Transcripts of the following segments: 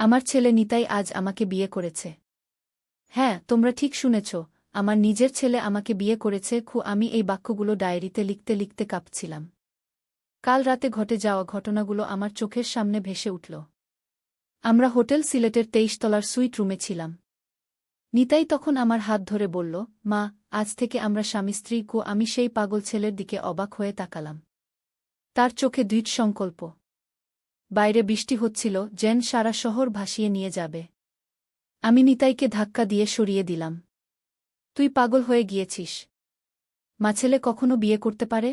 আমার ছেলে নিতাই আজ আমাকে বিয়ে করেছে। হ্যাঁ, তোমরা ঠিক শুনেছ, আমার নিজের ছেলে আমাকে বিয়ে করেছে। আমি এই বাক্যগুলো ডায়েরিতে লিখতে লিখতে কাঁপছিলাম। কাল রাতে ঘটে যাওয়া ঘটনাগুলো আমার চোখের সামনে ভেসে উঠল। আমরা হোটেল সিলেটের 23 তলার সুইট রুমে ছিলাম। নিতাই তখন আমার হাত ধরে বলল, মা, আজ থেকে আমরা স্বামী স্ত্রী। আমি সেই পাগল ছেলের দিকে অবাক হয়ে তাকালাম। তার চোখে দৃঢ় সংকল্প। বাইরে বৃষ্টি হচ্ছিল, যেন সারা শহর ভাসিয়ে নিয়ে যাবে। আমি নিতাইকে ধাক্কা দিয়ে সরিয়ে দিলাম। তুই পাগল হয়ে গিয়েছিস। মা ছেলে কখনো বিয়ে করতে পারে?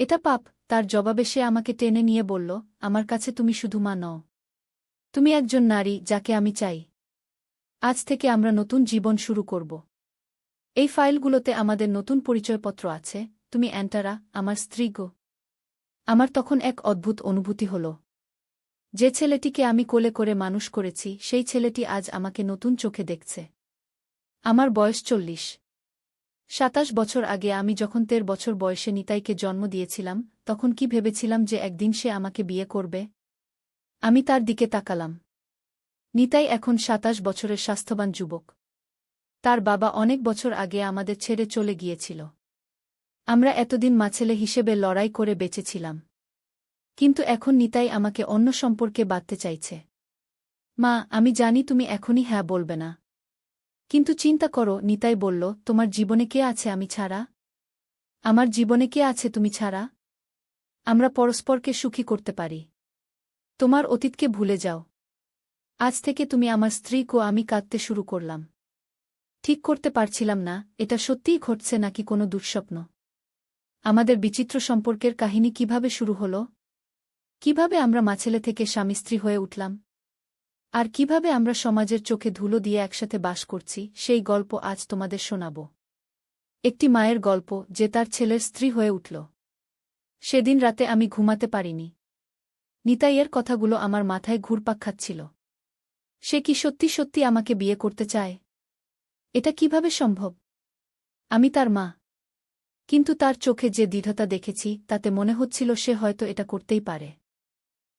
এটা পাপ। তার জবাবে সে আমাকে টেনে নিয়ে বলল, আমার কাছে তুমি শুধু মা নও, তুমি একজন নারী যাকে আমি চাই। আজ থেকে আমরা নতুন জীবন শুরু করব। এই ফাইলগুলোতে আমাদের নতুন পরিচয়পত্র আছে। তুমি অ্যান্টারা, আমার স্ত্রী গো। আমার তখন এক অদ্ভুত অনুভূতি হল। যে ছেলেটিকে আমি কোলে করে মানুষ করেছি, সেই ছেলেটি আজ আমাকে নতুন চোখে দেখছে। আমার বয়স 40। 27 বছর আগে আমি যখন 13 বছর বয়সে নিতাইকে জন্ম দিয়েছিলাম, তখন কি ভেবেছিলাম যে একদিন সে আমাকে বিয়ে করবে? আমি তার দিকে তাকালাম। নিতাই এখন 27 বছরের স্বাস্থ্যবান যুবক। তার বাবা অনেক বছর আগে আমাদের ছেড়ে চলে গিয়েছিল। আমরা এতদিন মাছেলে হিসেবে লড়াই করে বেঁচেছিলাম। কিন্তু এখন নিতাই আমাকে অন্য সম্পর্কে বাঁধতে চাইছে। মা, আমি জানি তুমি এখনই হ্যাঁ বলবে না। কিন্তু চিন্তা করো, নিতাই বলল, তোমার জীবনে কে আছে আমি ছাড়া? আমার জীবনে কে আছে তুমি ছাড়া? আমরা পরস্পরকে সুখী করতে পারি। তোমার অতীতকে ভুলে যাও। আজ থেকে তুমি আমার স্ত্রী। আমি কাঁদতে শুরু করলাম। ঠিক করতে পারছিলাম না, এটা সত্যিই ঘটছে নাকি কোনো দুঃস্বপ্ন। আমাদের বিচিত্র সম্পর্কের কাহিনী কিভাবে শুরু হল? কিভাবে আমরা মাছেলে থেকে স্বামী স্ত্রী হয়ে উঠলাম? আর কিভাবে আমরা সমাজের চোখে ধুলো দিয়ে একসাথে বাস করছি, সেই গল্প আজ তোমাদের শোনাব। একটি মায়ের গল্প, যে তার ছেলের স্ত্রী হয়ে উঠল। সেদিন রাতে আমি ঘুমাতে পারিনি। নিতাইয়ের কথাগুলো আমার মাথায় ঘুরপাক খাচ্ছিল। সে কি সত্যি সত্যি আমাকে বিয়ে করতে চায়? এটা কিভাবে সম্ভব? আমি তার মা। কিন্তু তার চোখে যে দৃঢ়তা দেখেছি, তাতে মনে হচ্ছিল সে হয়তো এটা করতেই পারে।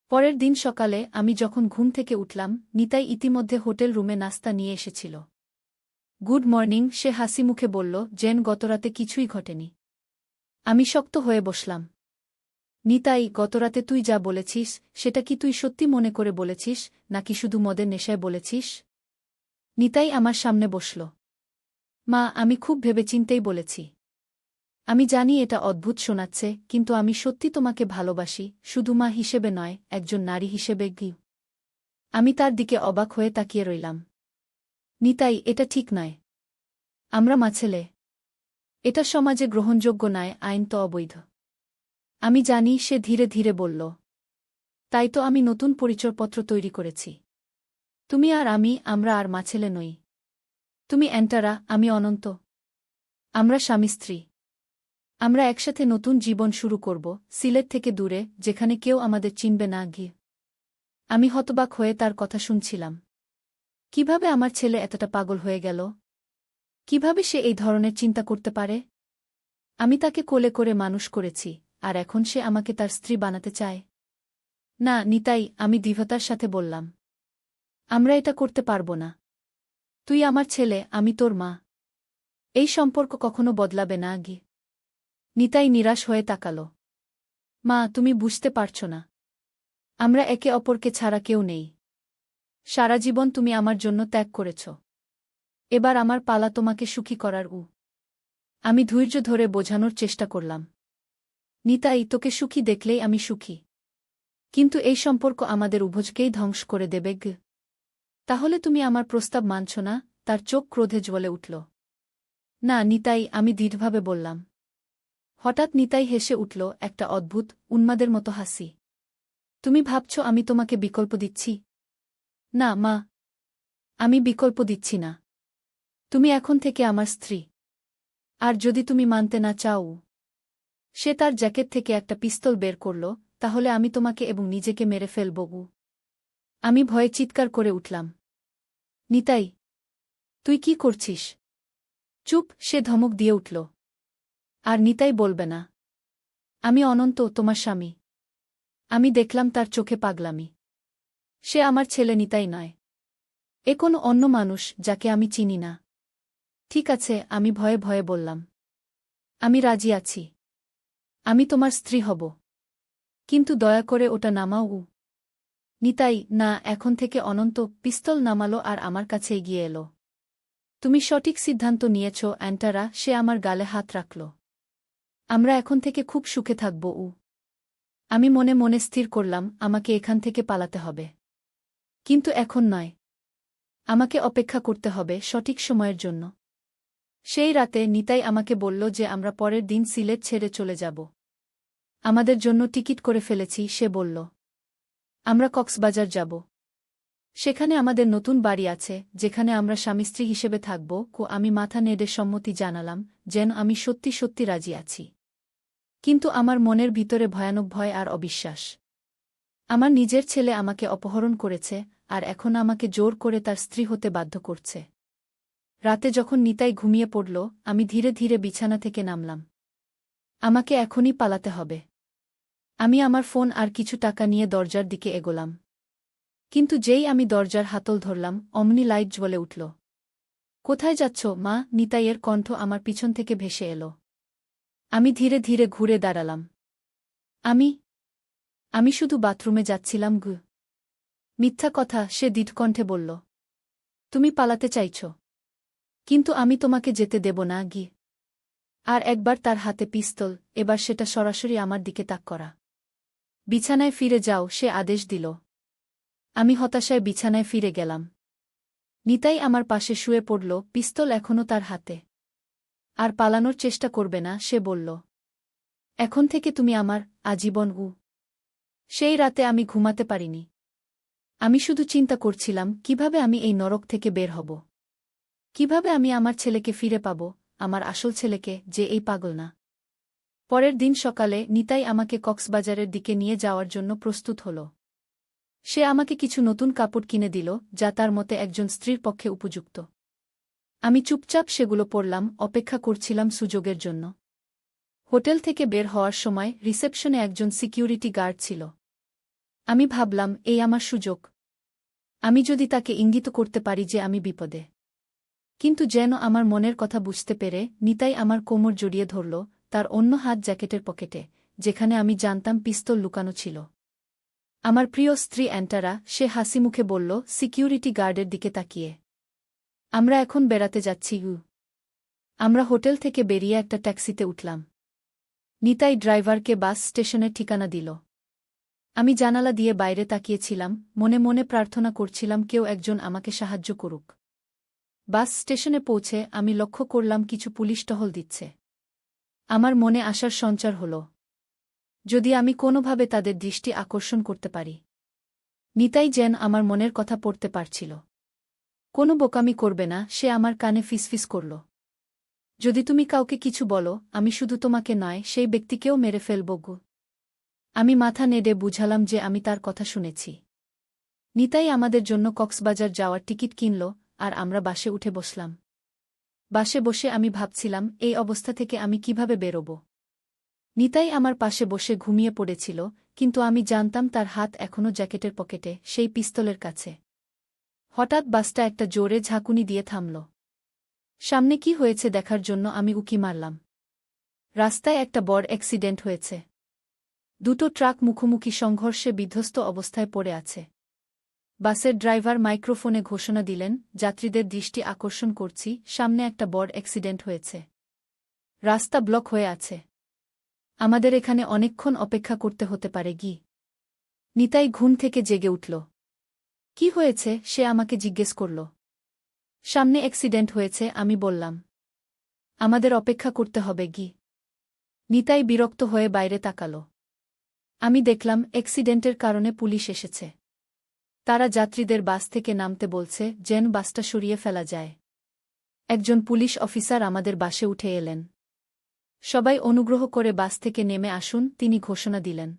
পরের দিন সকালে আমি যখন ঘুম থেকে উঠলাম, নিতাই ইতিমধ্যে হোটেল রুমে নাস্তা নিয়ে এসেছিল। গুড মর্নিং, সে হাসি মুখে বলল, জেন, গতরাতে কিছুই ঘটেনি। আমি শক্ত হয়ে বসলাম। নিতাই, গতরাতে তুই যা বলেছিস, সেটা কি তুই সত্যি মনে করে বলেছিস, নাকি শুধু মদের নেশায় বলেছিস? নিতাই আমার সামনে বসল। মা, আমি খুব ভেবেচিন্তেই বলেছি। আমি জানি এটা অদ্ভুত শোনাচ্ছে, কিন্তু আমি সত্যি তোমাকে ভালোবাসি, শুধু মা হিসেবে নয়, একজন নারী হিসেবে। আমি তার দিকে অবাক হয়ে তাকিয়ে রইলাম। নিতাই, এটা ঠিক নয়। আমরা মাছেলে। এটা সমাজে গ্রহণযোগ্য নয়, আইন তো অবৈধ। আমি জানি, সে ধীরে ধীরে বলল। তাই তো আমি নতুন পরিচয়পত্র তৈরি করেছি। তুমি আর আমি, আমরা আর মাছেলে নই। তুমি অ্যান্টারা, আমি অনন্ত। আমরা স্বামী স্ত্রী। আমরা একসাথে নতুন জীবন শুরু করব, সিলেট থেকে দূরে, যেখানে কেউ আমাদের চিনবে না। আমি হতবাক হয়ে তার কথা শুনছিলাম। কিভাবে আমার ছেলে এতটা পাগল হয়ে গেল? কিভাবে সে এই ধরনের চিন্তা করতে পারে? আমি তাকে কোলে করে মানুষ করেছি, আর এখন সে আমাকে তার স্ত্রী বানাতে চায়? না নিতাই, আমি দৃঢ়তার সাথে বললাম। আমরা এটা করতে পারব না। তুই আমার ছেলে, আমি তোর মা। এই সম্পর্ক কখনো বদলাবে না। নিতাই নিরাশ হয়ে তাকাল। মা, তুমি বুঝতে পারছ না। আমরা একে অপরকে ছাড়া কেউ নেই। সারা জীবন তুমি আমার জন্য ত্যাগ করেছ। এবার আমার পালা তোমাকে সুখী করার। আমি ধৈর্য ধরে বোঝানোর চেষ্টা করলাম। নিতাই, তোকে সুখী দেখলেই আমি সুখী। কিন্তু এই সম্পর্ক আমাদের উভয়কেই ধ্বংস করে দেবে। তাহলে তুমি আমার প্রস্তাব মানছ না? তার চোখ ক্রোধে জ্বলে উঠল। না নিতাই, আমি দৃঢ়ভাবে বললাম। হঠাৎ নিতাই হেসে উঠল, একটা অদ্ভুত, উন্মাদের মতো হাসি। তুমি ভাবছ আমি তোমাকে বিকল্প দিচ্ছি? না মা, আমি বিকল্প দিচ্ছি না। তুমি এখন থেকে আমার স্ত্রী। আর যদি তুমি মানতে না চাও। সে তার জ্যাকেট থেকে একটা পিস্তল বের করল, তাহলে আমি তোমাকে এবং নিজেকে মেরে ফেলব। আমি ভয়ে চিৎকার করে উঠলাম। নিতাই, তুই কি করছিস? চুপ, সে ধমক দিয়ে উঠল। আর নিতাই বলবে না। আমি অনন্ত, তোমার স্বামী। আমি দেখলাম তার চোখে পাগলামি। সে আমার ছেলে নিতাই নয়। এ কোনো অন্য মানুষ যাকে আমি চিনি না। ঠিক আছে, আমি ভয়ে ভয়ে বললাম। আমি রাজি আছি। আমি তোমার স্ত্রী হব। কিন্তু দয়া করে ওটা নামাও। নিতাই, না, এখন থেকে অনন্ত পিস্তল নামালো আর আমার কাছে এগিয়ে এলো। তুমি সঠিক সিদ্ধান্ত নিয়েছ অ্যান্টারা, সে আমার গালে হাত রাখল। আমরা এখন থেকে খুব সুখে থাকব। আমি মনে মনে স্থির করলাম আমাকে এখান থেকে পালাতে হবে। কিন্তু এখন নয়। আমাকে অপেক্ষা করতে হবে সঠিক সময়ের জন্য। সেই রাতে নিতাই আমাকে বলল যে আমরা পরের দিন সিলেট ছেড়ে চলে যাব। আমাদের জন্য টিকিট করে ফেলেছি, সে বলল। আমরা কক্সবাজার যাব। সেখানে আমাদের নতুন বাড়ি আছে যেখানে আমরা স্বামী স্ত্রী হিসেবে থাকব। আমি মাথা নেড়ে সম্মতি জানালাম, যেন আমি সত্যি সত্যি রাজি আছি। কিন্তু আমার মনের ভিতরে ভয়ানক ভয় আর অবিশ্বাস। আমার নিজের ছেলে আমাকে অপহরণ করেছে, আর এখন আমাকে জোর করে তার স্ত্রী হতে বাধ্য করছে। রাতে যখন নিতাই ঘুমিয়ে পড়ল, আমি ধীরে ধীরে বিছানা থেকে নামলাম। আমাকে এখনই পালাতে হবে। আমি আমার ফোন আর কিছু টাকা নিয়ে দরজার দিকে এগোলাম। কিন্তু যেই আমি দরজার হাতল ধরলাম, অমনি লাইট জ্বলে উঠল। কোথায় যাচ্ছ, মা? নিতাইয়ের কণ্ঠ আমার পিছন থেকে ভেসে এলো। আমি ধীরে ধীরে ঘুরে দাঁড়ালাম। আমি শুধু বাথরুমে যাচ্ছিলাম। মিথ্যা কথা, সে দৃঢ়কণ্ঠে বলল। তুমি পালাতে চাইছ, কিন্তু আমি তোমাকে যেতে দেব না। আর একবার তার হাতে পিস্তল, এবার সেটা সরাসরি আমার দিকে তাক করা। বিছানায় ফিরে যাও, সে আদেশ দিল। আমি হতাশায় বিছানায় ফিরে গেলাম। নিতাই আমার পাশে শুয়ে পড়ল, পিস্তল এখনও তার হাতে। আর পালানোর চেষ্টা করবে না, সে বলল। এখন থেকে তুমি আমার আজীবন। সেই রাতে আমি ঘুমাতে পারিনি। আমি শুধু চিন্তা করছিলাম কিভাবে আমি এই নরক থেকে বের হব। কিভাবে আমি আমার ছেলেকে ফিরে পাব, আমার আসল ছেলেকে, যে এই পাগল না। পরের দিন সকালে নিতাই আমাকে কক্সবাজারের দিকে নিয়ে যাওয়ার জন্য প্রস্তুত হল। সে আমাকে কিছু নতুন কাপড় কিনে দিল, যা তার মতে একজন স্ত্রীর পক্ষে উপযুক্ত। আমি চুপচাপ সেগুলো পরলাম, অপেক্ষা করছিলাম সুযোগের জন্য। হোটেল থেকে বের হওয়ার সময় রিসেপশনে একজন সিকিউরিটি গার্ড ছিল। আমি ভাবলাম, এই আমার সুযোগ। আমি যদি তাকে ইঙ্গিত করতে পারি যে আমি বিপদে। কিন্তু যেন আমার মনের কথা বুঝতে পেরে নিতাই আমার কোমর জড়িয়ে ধরল, তার অন্য হাত জ্যাকেটের পকেটে, যেখানে আমি জানতাম পিস্তল লুকানো ছিল। আমার প্রিয় স্ত্রী অ্যান্টারা, সে হাসিমুখে বলল সিকিউরিটি গার্ডের দিকে তাকিয়ে। আমরা এখন বেড়াতে যাচ্ছি। আমরা হোটেল থেকে বেরিয়ে একটা ট্যাক্সিতে উঠলাম। নিতাই ড্রাইভারকে বাস স্টেশনের ঠিকানা দিল। আমি জানালা দিয়ে বাইরে তাকিয়েছিলাম, মনে মনে প্রার্থনা করছিলাম কেউ একজন আমাকে সাহায্য করুক। বাস স্টেশনে পৌঁছে আমি লক্ষ্য করলাম কিছু পুলিশ টহল দিচ্ছে। আমার মনে আশার সঞ্চার হল। যদি আমি কোনোভাবে তাদের দৃষ্টি আকর্ষণ করতে পারি। নিতাই যেন আমার মনের কথা পড়তে পারছিল। কোনো বোকামি করবে না, সে আমার কানে ফিসফিস করল। যদি তুমি কাউকে কিছু বলো, আমি শুধু তোমাকে নয়, সেই ব্যক্তিকেও মেরে ফেলব। আমি মাথা নেড়ে বুঝালাম যে আমি তার কথা শুনেছি। নিতাই আমাদের জন্য কক্সবাজার যাওয়ার টিকিট কিনল, আর আমরা বাসে উঠে বসলাম। বাসে বসে আমি ভাবছিলাম এই অবস্থা থেকে আমি কিভাবে বেরোব। নিতাই আমার পাশে বসে ঘুমিয়ে পড়েছিল, কিন্তু আমি জানতাম তার হাত এখনও জ্যাকেটের পকেটে, সেই পিস্তলের কাছে। হঠাৎ বাসটা একটা জোরে ঝাঁকুনি দিয়ে থামল। সামনে কি হয়েছে দেখার জন্য আমি উকি মারলাম। রাস্তায় একটা বড় অ্যাক্সিডেন্ট হয়েছে। দুটো ট্রাক মুখোমুখি সংঘর্ষে বিধ্বস্ত অবস্থায় পড়ে আছে। বাসের ড্রাইভার মাইক্রোফোনে ঘোষণা দিলেন, যাত্রীদের দৃষ্টি আকর্ষণ করছি, সামনে একটা বড় অ্যাক্সিডেন্ট হয়েছে। রাস্তা ব্লক হয়ে আছে। আমাদের এখানে অনেকক্ষণ অপেক্ষা করতে হতে পারে। নিতাই ঘুম থেকে জেগে উঠল। কি হয়েছে, সে আমাকে জিজ্ঞেস করল। সামনে অ্যাক্সিডেন্ট হয়েছে, আমি বললাম। আমাদের অপেক্ষা করতে হবে। নিতাই বিরক্ত হয়ে বাইরে তাকাল। আমি দেখলাম অ্যাক্সিডেন্টের কারণে পুলিশ এসেছে। তারা যাত্রীদের বাস থেকে নামতে বলছে, যেন বাসটা সরিয়ে ফেলা যায়। একজন পুলিশ অফিসার আমাদের বাসে উঠে এলেন। সবাই অনুগ্রহ করে বাস থেকে নেমে আসুন, তিনি ঘোষণা দিলেন।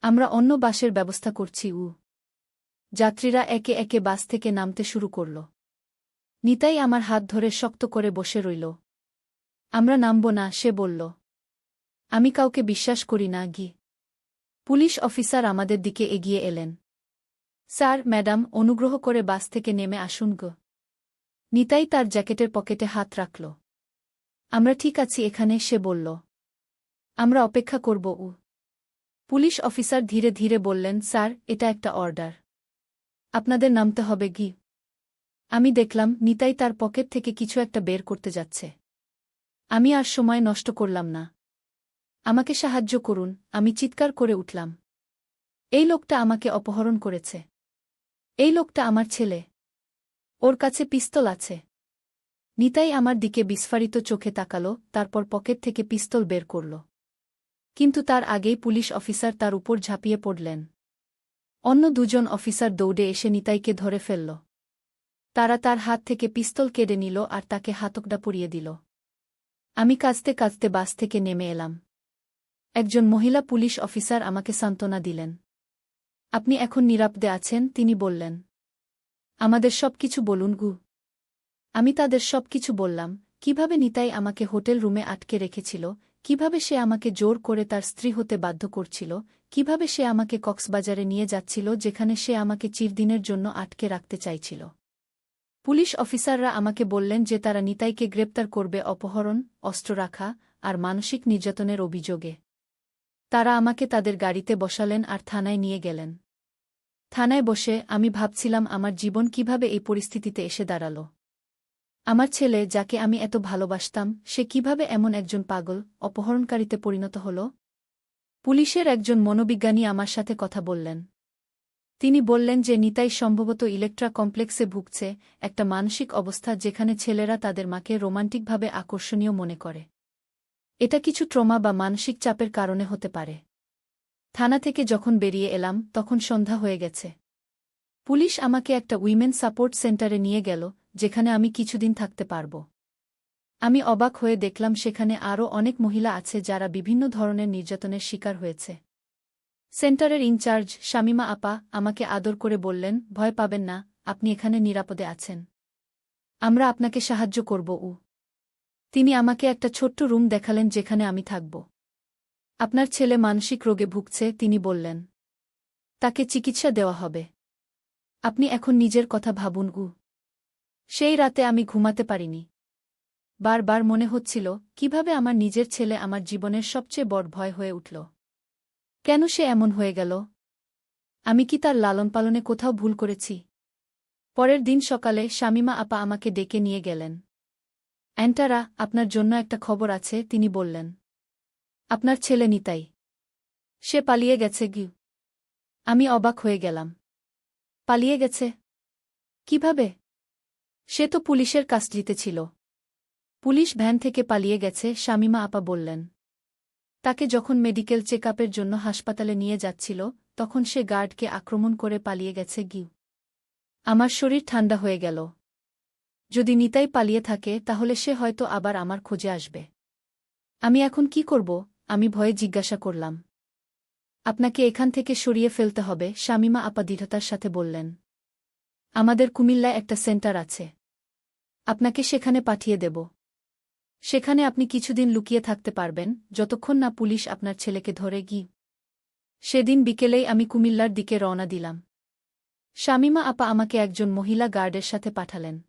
আমরা অন্য বাসের ব্যবস্থা করছি। যাত্রীরা একে একে বাস থেকে নামতে শুরু করল। নিতাই আমার হাত ধরে শক্ত করে বসে রইল। আমরা নামব না, সে বলল। আমি কাউকে বিশ্বাস করি না। পুলিশ অফিসার আমাদের দিকে এগিয়ে এলেন। স্যার, ম্যাডাম, অনুগ্রহ করে বাস থেকে নেমে আসুন গো। নিতাই তার জ্যাকেটের পকেটে হাত রাখল। আমরা ঠিক আছি এখানে, সে বলল। আমরা অপেক্ষা করব। পুলিশ অফিসার ধীরে ধীরে বললেন, স্যার, এটা একটা অর্ডার। আপনাদের নামতে হবে গি। আমি দেখলাম নিতাই তার পকেট থেকে কিছু একটা বের করতে যাচ্ছে। আমি আর সময় নষ্ট করলাম না। আমাকে সাহায্য করুন, আমি চিৎকার করে উঠলাম। এই লোকটা আমাকে অপহরণ করেছে। এই লোকটা আমার ছেলে। ওর কাছে পিস্তল আছে। নিতাই আমার দিকে বিস্ফারিত চোখে তাকাল, তারপর পকেট থেকে পিস্তল বের করল। কিন্তু তার আগেই পুলিশ অফিসার তার উপর ঝাঁপিয়ে পড়লেন। অন্য দুজন অফিসার দৌড়ে এসে নিতাইকে ধরে ফেলল। তারা তার হাত থেকে পিস্তল কেড়ে নিল আর তাকে হাতকড়া পরিয়ে দিল। আমি কাঁদতে কাঁদতে বাস থেকে নেমে এলাম। একজন মহিলা পুলিশ অফিসার আমাকে সান্ত্বনা দিলেন। আপনি এখন নিরাপদে আছেন, তিনি বললেন। আমাদের সবকিছু বলুন গু। আমি তাদের সবকিছু বললাম, কিভাবে নিতাই আমাকে হোটেল রুমে আটকে রেখেছিল, কিভাবে সে আমাকে জোর করে তার স্ত্রী হতে বাধ্য করছিল, কিভাবে সে আমাকে কক্সবাজারে নিয়ে যাচ্ছিল যেখানে সে আমাকে চিরদিনের জন্য আটকে রাখতে চাইছিল। পুলিশ অফিসাররা আমাকে বললেন যে তারা নিতাইকে গ্রেপ্তার করবে অপহরণ, অস্ত্র রাখা আর মানসিক নির্যাতনের অভিযোগে। তারা আমাকে তাদের গাড়িতে বসালেন আর থানায় নিয়ে গেলেন। থানায় বসে আমি ভাবছিলাম আমার জীবন কিভাবে এই পরিস্থিতিতে এসে দাঁড়াল। আমার ছেলে, যাকে আমি এত ভালোবাসতাম, সে কিভাবে এমন একজন পাগল অপহরণকারীতে পরিণত হল। পুলিশের একজন মনোবিজ্ঞানী আমার সাথে কথা বললেন। তিনি বললেন যে নিতাই সম্ভবত ইলেকট্রা কমপ্লেক্সে ভুগছে, একটা মানসিক অবস্থা যেখানে ছেলেরা তাদের মাকে রোমান্টিকভাবে আকর্ষণীয় মনে করে। এটা কিছু ট্রমা বা মানসিক চাপের কারণে হতে পারে। থানা থেকে যখন বেরিয়ে এলাম তখন সন্ধ্যা হয়ে গেছে। পুলিশ আমাকে একটা উইমেন সাপোর্ট সেন্টারে নিয়ে গেল, যেখানে আমি কিছুদিন থাকতে পারব। আমি অবাক হয়ে দেখলাম সেখানে আরও অনেক মহিলা আছে যারা বিভিন্ন ধরনের নির্যাতনের শিকার হয়েছে। সেন্টারের ইনচার্জ শামিমা আপা আমাকে আদর করে বললেন, ভয় পাবেন না, আপনি এখানে নিরাপদে আছেন। আমরা আপনাকে সাহায্য করব। তিনি আমাকে একটা ছোট্ট রুম দেখালেন যেখানে আমি থাকব। আপনার ছেলে মানসিক রোগে ভুগছে, তিনি বললেন। তাকে চিকিৎসা দেওয়া হবে। আপনি এখন নিজের কথা ভাবুন। সেই রাতে আমি ঘুমাতে পারিনি। বারবার মনে হচ্ছিল কিভাবে আমার নিজের ছেলে আমার জীবনের সবচেয়ে বড় ভয় হয়ে উঠল। কেন সে এমন হয়ে গেল? আমি কি তার লালন পালনে কোথাও ভুল করেছি? পরের দিন সকালে শামিমা আপা আমাকে ডেকে নিয়ে গেলেন। অ্যান্টারা, আপনার জন্য একটা খবর আছে, তিনি বললেন। আপনার ছেলে নিতাই। সে পালিয়ে গেছে গি। আমি অবাক হয়ে গেলাম। পালিয়ে গেছে? কিভাবে? সে তো পুলিশের কাস্টডিতে ছিল। পুলিশ ভ্যান থেকে পালিয়ে গেছে, শামিমা আপা বললেন। তাকে যখন মেডিকেল চেকআপের জন্য হাসপাতালে নিয়ে যাচ্ছিল তখন সে গার্ডকে আক্রমণ করে পালিয়ে গেছে গি। আমার শরীর ঠান্ডা হয়ে গেল। যদি নিতাই পালিয়ে থাকে তাহলে সে হয়তো আবার আমার খোঁজে আসবে। আমি এখন কি করব? আমি ভয়ে জিজ্ঞাসা করলাম। আপনাকে এখান থেকে সরিয়ে ফেলতে হবে, শামিমা আপা দৃঢ়তার সাথে বললেন। আমাদের কুমিল্লায় একটা সেন্টার আছে। আপনাকে সেখানে পাঠিয়ে দেব। সেখানে আপনি কিছুদিন লুকিয়ে থাকতে পারবেন, যতক্ষণ না পুলিশ আপনার ছেলেকে ধরে গি। সেদিন বিকেলেই আমি কুমিল্লার দিকে রওনা দিলাম। শামিমা আপা আমাকে একজন মহিলা গার্ডের সাথে পাঠালেন।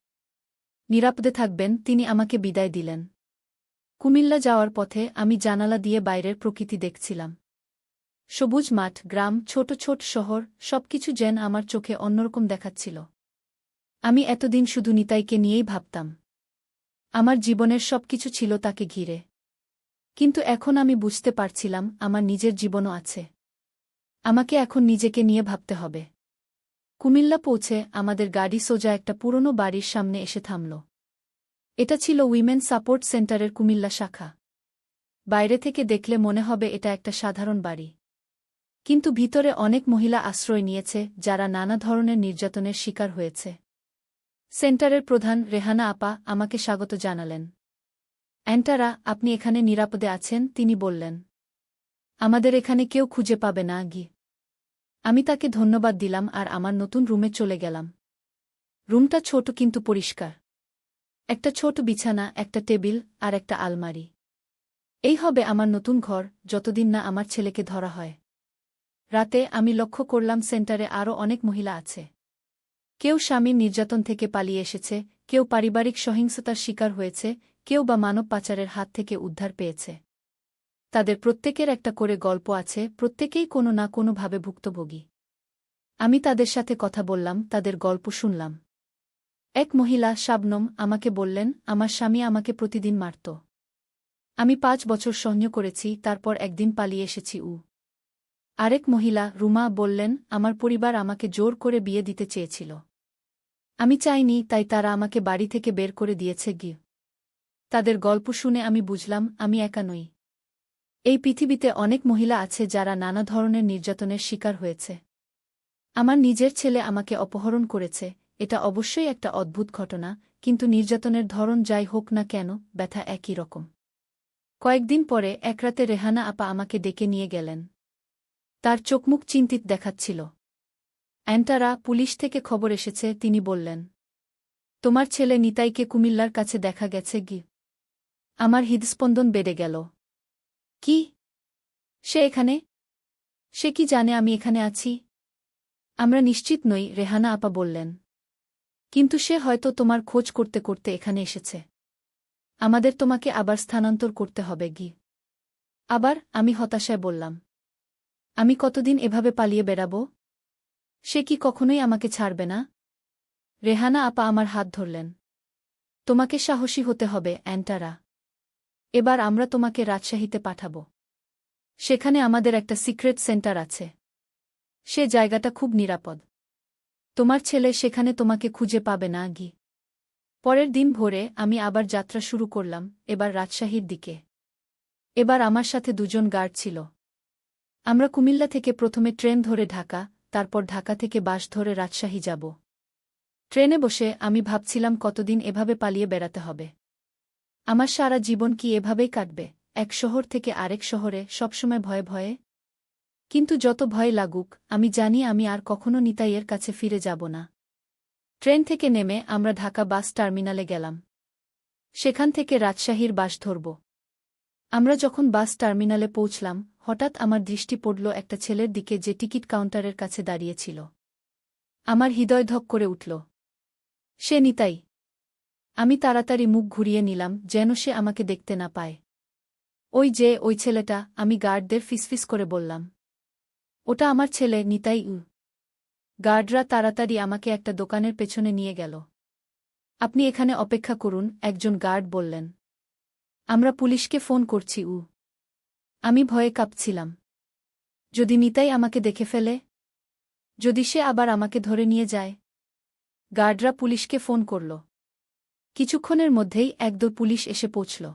নিরাপদে থাকবেন, তিনি আমাকে বিদায় দিলেন। কুমিল্লা যাওয়ার পথে আমি জানালা দিয়ে বাইরের প্রকৃতি দেখছিলাম। সবুজ মাঠ, গ্রাম, ছোট ছোট শহর, সবকিছু যেন আমার চোখে অন্যরকম দেখাচ্ছিল। আমি এতদিন শুধু নিতাইকে নিয়েই ভাবতাম। আমার জীবনের সবকিছু ছিল তাকে ঘিরে। কিন্তু এখন আমি বুঝতে পারছিলাম আমার নিজের জীবনও আছে। আমাকে এখন নিজেকে নিয়ে ভাবতে হবে। কুমিল্লা পৌঁছে আমাদের গাড়ি সোজা একটা পুরনো বাড়ির সামনে এসে থামল। এটা ছিল উইমেন সাপোর্ট সেন্টারের কুমিল্লা শাখা। বাইরে থেকে দেখলে মনে হবে এটা একটা সাধারণ বাড়ি। কিন্তু ভিতরে অনেক মহিলা আশ্রয় নিয়েছে যারা নানা ধরনের নির্যাতনের শিকার হয়েছে। সেন্টারের প্রধান রেহানা আপা আমাকে স্বাগত জানালেন। অ্যান্টারা, আপনি এখানে নিরাপদে আছেন, তিনি বললেন। আমাদের এখানে কেউ খুঁজে পাবে না গি। আমি তাকে ধন্যবাদ দিলাম আর আমার নতুন রুমে চলে গেলাম। রুমটা ছোট কিন্তু পরিষ্কার। একটা ছোট বিছানা, একটা টেবিল আর একটা আলমারি। এই হবে আমার নতুন ঘর, যতদিন না আমার ছেলেকে ধরা হয়। রাতে আমি লক্ষ্য করলাম সেন্টারে আরও অনেক মহিলা আছে। কেউ স্বামীর নির্যাতন থেকে পালিয়ে এসেছে, কেউ পারিবারিক সহিংসতার শিকার হয়েছে, কেউ বা মানব পাচারের হাত থেকে উদ্ধার পেয়েছে। তাদের প্রত্যেকের একটা করে গল্প আছে, প্রত্যেকেই কোনো না কোনোভাবে ভুক্তভোগী। আমি তাদের সাথে কথা বললাম, তাদের গল্প শুনলাম। এক মহিলা, শাবনম, আমাকে বললেন, আমার স্বামী আমাকে প্রতিদিন মারত। আমি 5 বছর সহ্য করেছি, তারপর একদিন পালিয়ে এসেছি। আরেক মহিলা, রুমা, বললেন, আমার পরিবার আমাকে জোর করে বিয়ে দিতে চেয়েছিল। আমি চাইনি, তাই তারা আমাকে বাড়ি থেকে বের করে দিয়েছে। তাদের গল্প শুনে আমি বুঝলাম, আমি একা নই। এই পৃথিবীতে অনেক মহিলা আছে যারা নানা ধরনের নির্যাতনের শিকার হয়েছে। আমার নিজের ছেলে আমাকে অপহরণ করেছে, এটা অবশ্যই একটা অদ্ভুত ঘটনা, কিন্তু নির্যাতনের ধরন যাই হোক না কেন, ব্যথা একই রকম। কয়েকদিন পরে এক রাতে রেহানা আপা আমাকে ডেকে নিয়ে গেলেন। তার চোখমুখ চিন্তিত দেখাচ্ছিল। অ্যান্টারা, পুলিশ থেকে খবর এসেছে, তিনি বললেন। তোমার ছেলে নিতাইকে কুমিল্লার কাছে দেখা গেছে। আমার হৃদস্পন্দন বেড়ে গেল। কি? সে এখানে? সে কি জানে আমি এখানে আছি? আমরা নিশ্চিত নই, রেহানা আপা বললেন। কিন্তু সে হয়তো তোমার খোঁজ করতে করতে এখানে এসেছে। আমাদের তোমাকে আবার স্থানান্তর করতে হবে। আবার? আমি হতাশায় বললাম। আমি কতদিন এভাবে পালিয়ে বেড়াব? সে কি কখনোই আমাকে ছাড়বে না? রেহানা আপা আমার হাত ধরলেন। তোমাকে সাহসী হতে হবে, অ্যান্টারা। এবার আমরা তোমাকে রাজশাহীতে পাঠাব। সেখানে আমাদের একটা সিক্রেট সেন্টার আছে। সে জায়গাটা খুব নিরাপদ। তোমার ছেলে সেখানে তোমাকে খুঁজে পাবে না। পরের দিন ভোরে আমি আবার যাত্রা শুরু করলাম, এবার রাজশাহীর দিকে। এবার আমার সাথে 2 জন গার্ড ছিল। আমরা কুমিল্লা থেকে প্রথমে ট্রেন ধরে ঢাকা, তারপর ঢাকা থেকে বাস ধরে রাজশাহী যাব। ট্রেনে বসে আমি ভাবছিলাম কতদিন এভাবে পালিয়ে বেড়াতে হবে। আমার সারা জীবন কি এভাবেই কাটবে, এক শহর থেকে আরেক শহরে, সবসময় ভয়ে ভয়ে? কিন্তু যত ভয় লাগুক, আমি জানি আমি আর কখনো নিতাইয়ের কাছে ফিরে যাব না। ট্রেন থেকে নেমে আমরা ঢাকা বাস টার্মিনালে গেলাম। সেখান থেকে রাজশাহীর বাস ধরব। আমরা যখন বাস টার্মিনালে পৌঁছলাম, হঠাৎ আমার দৃষ্টি পড়ল একটা ছেলের দিকে যে টিকিট কাউন্টারের কাছে দাঁড়িয়েছিল। আমার হৃদয় ধক করে উঠল। সে নিতাই। আমি তাড়াতাড়ি মুখ ঘুরিয়ে নিলাম, যেন সে আমাকে দেখতে না পায়। ওই যে, ওই ছেলেটা, আমি গার্ডদের ফিসফিস করে বললাম। ওটা আমার ছেলে, নিতাই। গার্ডরা তাড়াতাড়ি আমাকে একটা দোকানের পেছনে নিয়ে গেল। আপনি এখানে অপেক্ষা করুন, একজন গার্ড বললেন। আমরা পুলিশকে ফোন করছি। আমি ভয়ে কাঁপছিলাম। যদি নিতাই আমাকে দেখে ফেলে? যদি সে আবার আমাকে ধরে নিয়ে যায়? গার্ডরা পুলিশকে ফোন করল। কিছুক্ষণের মধ্যেই একদল পুলিশ এসে পৌঁছল।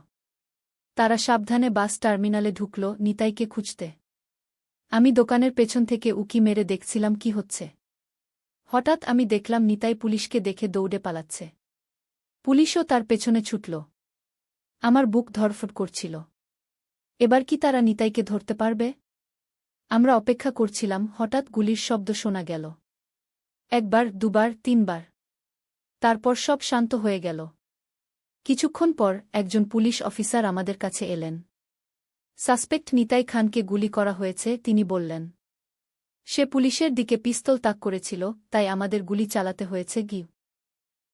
তারা সাবধানে বাস টার্মিনালে ঢুকল নিতাইকে খুঁজতে। আমি দোকানের পেছন থেকে উকি মেরে দেখছিলাম কি হচ্ছে। হঠাৎ আমি দেখলাম নিতাই পুলিশকে দেখে দৌড়ে পালাচ্ছে। পুলিশও তার পেছনে ছুটল। আমার বুক ধড়ফড় করছিল। এবার কি তারা নিতাইকে ধরতে পারবে? আমরা অপেক্ষা করছিলাম, হঠাৎ গুলির শব্দ শোনা গেল। 1 বার, 2 বার, 3 বার। তারপর সব শান্ত হয়ে গেল। কিছুক্ষণ পর একজন পুলিশ অফিসার আমাদের কাছে এলেন। সাসপেক্ট নিতাই খানকে গুলি করা হয়েছে, তিনি বললেন। সে পুলিশের দিকে পিস্তল তাক করেছিল, তাই আমাদের গুলি চালাতে হয়েছে।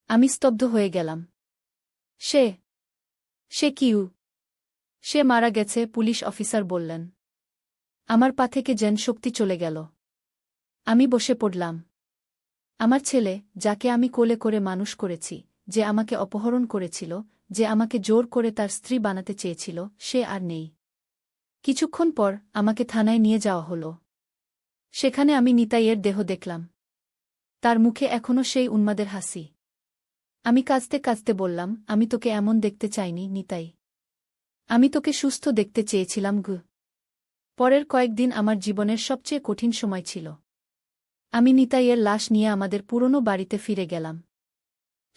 আমি স্তব্ধ হয়ে গেলাম। সে কিউ? সে মারা গেছে, পুলিশ অফিসার বললেন। আমার পা থেকে যেন শক্তি চলে গেল। আমি বসে পড়লাম। আমার ছেলে, যাকে আমি কোলে করে মানুষ করেছি, যে আমাকে অপহরণ করেছিল, যে আমাকে জোর করে তার স্ত্রী বানাতে চেয়েছিল, সে আর নেই। কিছুক্ষণ পর আমাকে থানায় নিয়ে যাওয়া হলো। সেখানে আমি নিতাইয়ের দেহ দেখলাম। তার মুখে এখনও সেই উন্মাদের হাসি। আমি কাঁদতে কাঁদতে বললাম, আমি তোকে এমন দেখতে চাইনি, নিতাই। আমি তোকে সুস্থ দেখতে চেয়েছিলাম। পরের কয়েকদিন আমার জীবনের সবচেয়ে কঠিন সময় ছিল। আমি নিতাইয়ের লাশ নিয়ে আমাদের পুরনো বাড়িতে ফিরে গেলাম।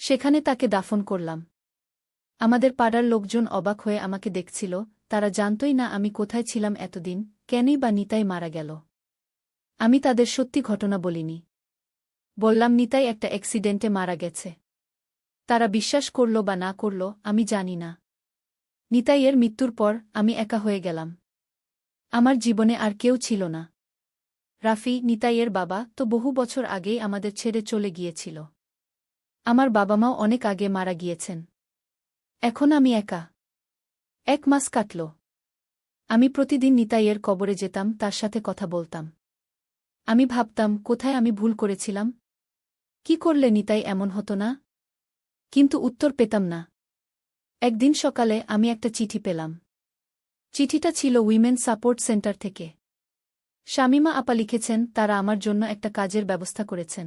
সেখানে তাকে দাফন করলাম। আমাদের পাড়ার লোকজন অবাক হয়ে আমাকে দেখছিল, তারা জানতই না আমি কোথায় ছিলাম এতদিন, কেনই বা নিতাই মারা গেল। আমি তাদের সত্যি ঘটনা বলিনি। বললাম নিতাই একটা অ্যাক্সিডেন্টে মারা গেছে। তারা বিশ্বাস করল বা না করল, আমি জানি না। নিতাইয়ের মৃত্যুর পর আমি একা হয়ে গেলাম। আমার জীবনে আর কেউ ছিল না। রাফি, নিতাইয়ের বাবা, তো বহু বছর আগেই আমাদের ছেড়ে চলে গিয়েছিল। আমার বাবা মাও অনেক আগে মারা গিয়েছেন। এখন আমি একা। 1 মাস কাটল। আমি প্রতিদিন নিতাইয়ের কবরে যেতাম, তার সাথে কথা বলতাম। আমি ভাবতাম, কোথায় আমি ভুল করেছিলাম? কি করলে নিতাই এমন হতো না? কিন্তু উত্তর পেতাম না। একদিন সকালে আমি একটা চিঠি পেলাম। চিঠিটা ছিল উইমেন সাপোর্ট সেন্টার থেকে। শামিমা আপা লিখেছেন, তারা আমার জন্য একটা কাজের ব্যবস্থা করেছেন।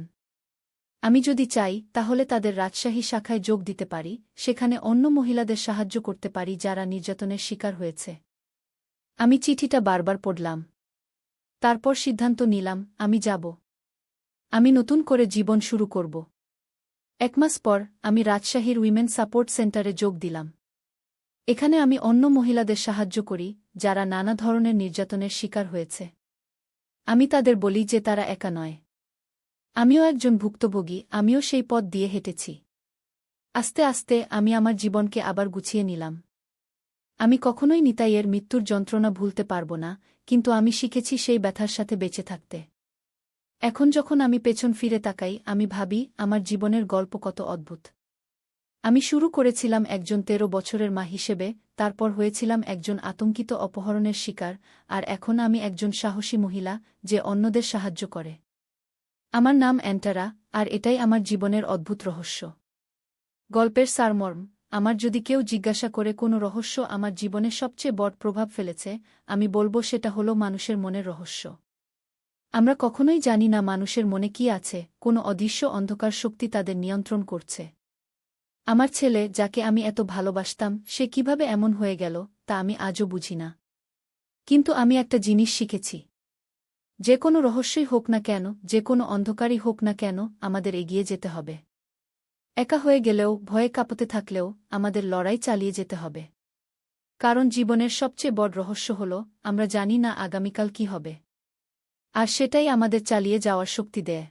আমি যদি চাই, তাহলে তাদের রাজশাহী শাখায় যোগ দিতে পারি, সেখানে অন্য মহিলাদের সাহায্য করতে পারি যারা নির্যাতনের শিকার হয়েছে। আমি চিঠিটা বারবার পড়লাম। তারপর সিদ্ধান্ত নিলাম, আমি যাব। আমি নতুন করে জীবন শুরু করব। 1 মাস পর আমি রাজশাহীর উইমেন সাপোর্ট সেন্টারে যোগ দিলাম। এখানে আমি অন্য মহিলাদের সাহায্য করি, যারা নানা ধরনের নির্যাতনের শিকার হয়েছে। আমি তাদের বলি যে তারা একা নয়। আমিও একজন ভুক্তভোগী, আমিও সেই পথ দিয়ে হেঁটেছি। আস্তে আস্তে আমি আমার জীবনকে আবার গুছিয়ে নিলাম। আমি কখনোই নিতাইয়ের মৃত্যুর যন্ত্রণা ভুলতে পারব না, কিন্তু আমি শিখেছি সেই ব্যথার সাথে বেঁচে থাকতে। এখন যখন আমি পেছন ফিরে তাকাই, আমি ভাবি আমার জীবনের গল্প কত অদ্ভুত। আমি শুরু করেছিলাম একজন 13 বছরের মা হিসেবে, তারপর হয়েছিলাম একজন আতঙ্কিত অপহরণের শিকার, আর এখন আমি একজন সাহসী মহিলা, যে অন্যদের সাহায্য করে। আমার নাম অ্যান্টারা, আর এটাই আমার জীবনের অদ্ভুত রহস্য। গল্পের সারমর্ম, আমার যদি কেউ জিজ্ঞাসা করে কোনো রহস্য আমার জীবনে সবচেয়ে বড় প্রভাব ফেলেছে, আমি বলবো সেটা হলো মানুষের মনের রহস্য। আমরা কখনোই জানি না মানুষের মনে কি আছে, কোনো অদৃশ্য অন্ধকার শক্তি তাদের নিয়ন্ত্রণ করছে। আমার ছেলে, যাকে আমি এত ভালোবাসতাম, সে কিভাবে এমন হয়ে গেল, তা আমি আজও বুঝি না। কিন্তু আমি একটা জিনিস শিখেছি। যে কোনো রহস্যই হোক না কেন, যে কোনো অন্ধকারই হোক না কেন, আমাদের এগিয়ে যেতে হবে। একা হয়ে গেলেও, ভয়ে কাঁপতে থাকলেও, আমাদের লড়াই চালিয়ে যেতে হবে। কারণ জীবনের সবচেয়ে বড় রহস্য হল, আমরা জানি না আগামীকাল কি হবে। আর সেটাই আমাদের চালিয়ে যাওয়ার শক্তি দেয়।